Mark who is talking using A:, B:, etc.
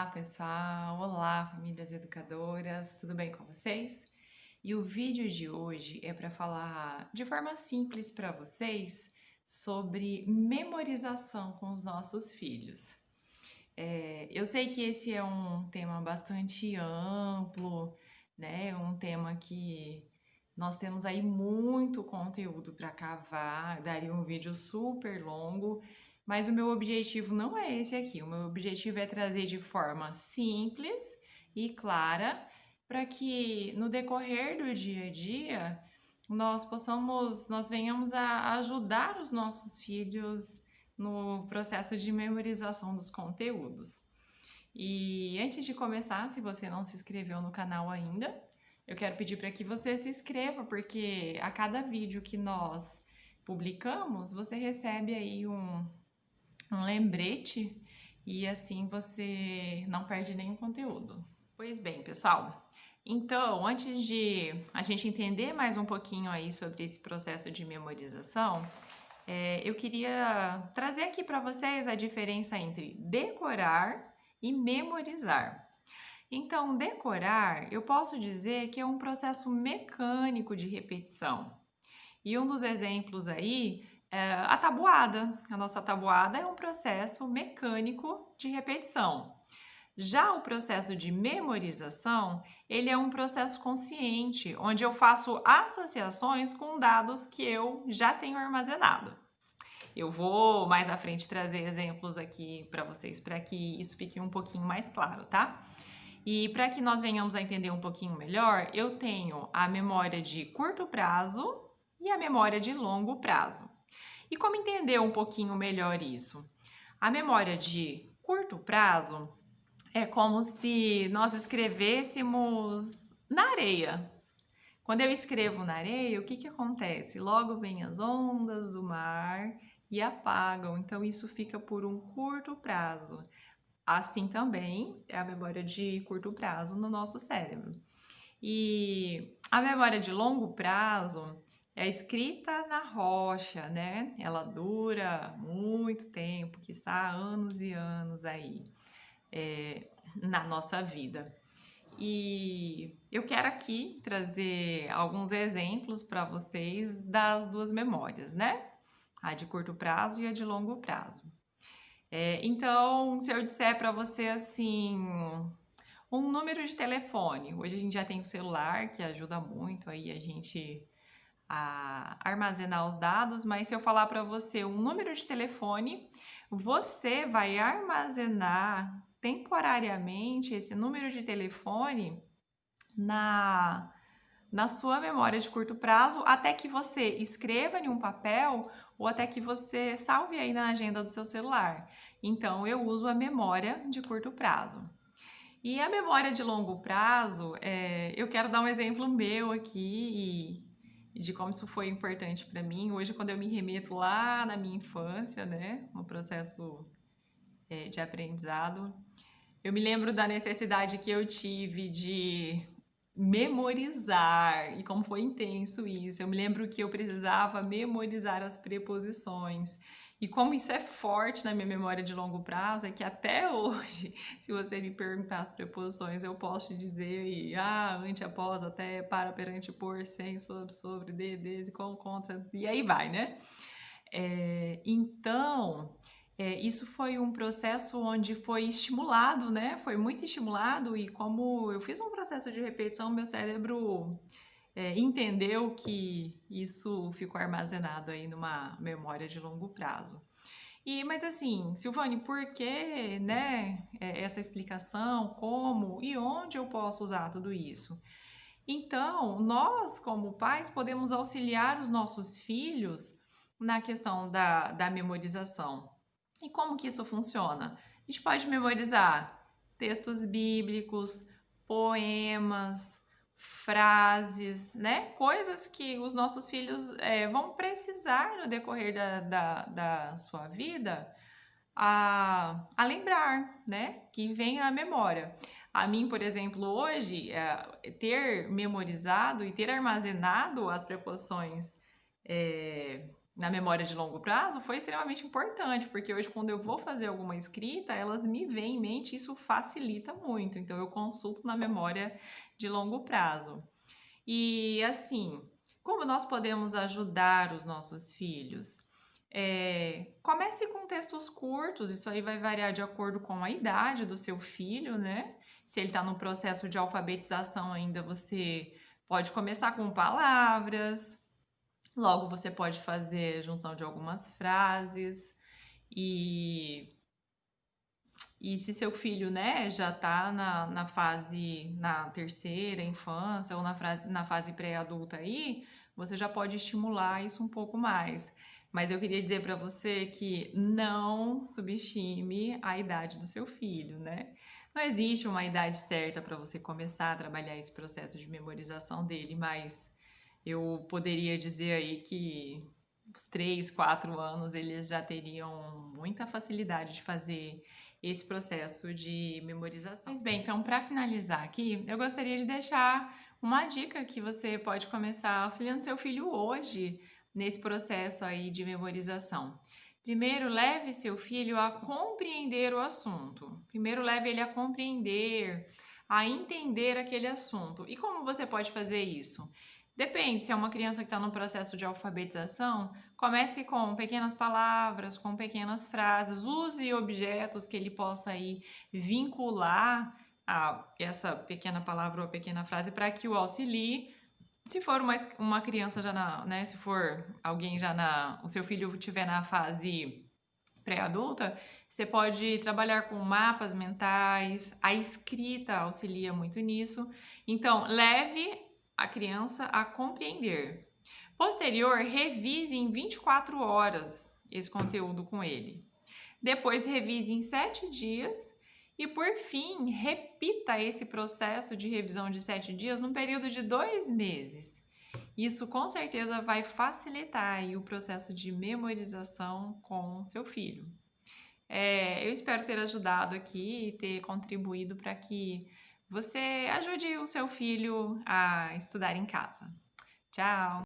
A: Olá, pessoal! Olá, famílias educadoras! Tudo bem com vocês? E o vídeo de hoje é para falar de forma simples para vocês sobre memorização com os nossos filhos. Eu sei que esse é um tema bastante amplo, né? Um tema que nós temos aí muito conteúdo para cavar, daria um vídeo super longo, mas o meu objetivo não é esse aqui. O meu objetivo é trazer de forma simples e clara para que no decorrer do dia a dia nós venhamos a ajudar os nossos filhos no processo de memorização dos conteúdos. E antes de começar, se você não se inscreveu no canal ainda, eu quero pedir para que você se inscreva, porque a cada vídeo que nós publicamos, você recebe aí um lembrete e assim você não perde nenhum conteúdo. Pois bem, pessoal, então antes de a gente entender mais um pouquinho aí sobre esse processo de memorização, eu queria trazer aqui para vocês a diferença entre decorar e memorizar. Então, decorar, eu posso dizer que é um processo mecânico de repetição. E um dos exemplos aí é a tabuada. A nossa tabuada é um processo mecânico de repetição. Já o processo de memorização, ele é um processo consciente, onde eu faço associações com dados que eu já tenho armazenado. Eu vou mais à frente trazer exemplos aqui para vocês, para que isso fique um pouquinho mais claro, tá? E para que nós venhamos a entender um pouquinho melhor, eu tenho a memória de curto prazo e a memória de longo prazo. E como entender um pouquinho melhor isso? A memória de curto prazo é como se nós escrevêssemos na areia. Quando eu escrevo na areia, o que acontece? Logo vem as ondas do mar e apagam, então isso fica por um curto prazo. Assim também é a memória de curto prazo no nosso cérebro. E a memória de longo prazo é escrita na rocha, né? Ela dura muito tempo, que está anos e anos aí na nossa vida. E eu quero aqui trazer alguns exemplos para vocês das duas memórias, né? A de curto prazo e a de longo prazo. Então, se eu disser para você assim, um número de telefone, hoje a gente já tem o celular que ajuda muito aí a gente a armazenar os dados, mas se eu falar para você um número de telefone, você vai armazenar temporariamente esse número de telefone na sua memória de curto prazo, até que você escreva em um papel ou até que você salve aí na agenda do seu celular. Então, eu uso a memória de curto prazo. E a memória de longo prazo, eu quero dar um exemplo meu aqui e de como isso foi importante para mim. Hoje, quando eu me remeto lá na minha infância, né, no processo de aprendizado, eu me lembro da necessidade que eu tive de memorizar e como foi intenso isso. Eu me lembro que eu precisava memorizar as preposições. E como isso é forte na minha memória de longo prazo, é que até hoje, se você me perguntar as preposições, eu posso te dizer ante, após, até, para, perante, por, sem, sobre, de, desde, com, contra, e aí vai, né? Então, isso foi um processo onde foi estimulado, né? Foi muito estimulado e como eu fiz um processo de repetição, meu cérebro entendeu que isso ficou armazenado aí numa memória de longo prazo. Mas assim, Silvane, por que, né, essa explicação, como e onde eu posso usar tudo isso? Então, nós, como pais, podemos auxiliar os nossos filhos na questão da memorização. E como que isso funciona? A gente pode memorizar textos bíblicos, poemas, frases, né? Coisas que os nossos filhos vão precisar no decorrer da sua vida a lembrar, né? Que venha à memória. A mim, por exemplo, hoje, ter memorizado e ter armazenado as preposições na memória de longo prazo foi extremamente importante, porque hoje quando eu vou fazer alguma escrita, elas me vêm em mente e isso facilita muito. Então eu consulto na memória de longo prazo. E assim, como nós podemos ajudar os nossos filhos? Comece com textos curtos, isso aí vai variar de acordo com a idade do seu filho, né? Se ele está no processo de alfabetização ainda, você pode começar com palavras, logo você pode fazer junção de algumas frases e se seu filho, né, já tá na fase, na terceira infância ou na fase pré-adulta aí, você já pode estimular isso um pouco mais. Mas eu queria dizer para você que não subestime a idade do seu filho, né? Não existe uma idade certa para você começar a trabalhar esse processo de memorização dele, mas eu poderia dizer aí que os 3, 4 anos eles já teriam muita facilidade de fazer esse processo de memorização. Mas bem, então para finalizar aqui, eu gostaria de deixar uma dica que você pode começar auxiliando seu filho hoje nesse processo aí de memorização. Primeiro, leve seu filho a compreender o assunto. Primeiro, leve ele a compreender, a entender aquele assunto. E como você pode fazer isso? Depende, se é uma criança que está no processo de alfabetização, comece com pequenas palavras, com pequenas frases, use objetos que ele possa aí vincular a essa pequena palavra ou pequena frase para que o auxilie. Se for uma criança já né, se for alguém já o seu filho estiver na fase pré-adulta, você pode trabalhar com mapas mentais, a escrita auxilia muito nisso. Então, leve a criança a compreender. Posterior, revise em 24 horas esse conteúdo com ele. Depois, revise em 7 dias. E, por fim, repita esse processo de revisão de 7 dias num período de 2 meses. Isso, com certeza, vai facilitar aí o processo de memorização com seu filho. Eu espero ter ajudado aqui e ter contribuído para que você ajude o seu filho a estudar em casa. Tchau!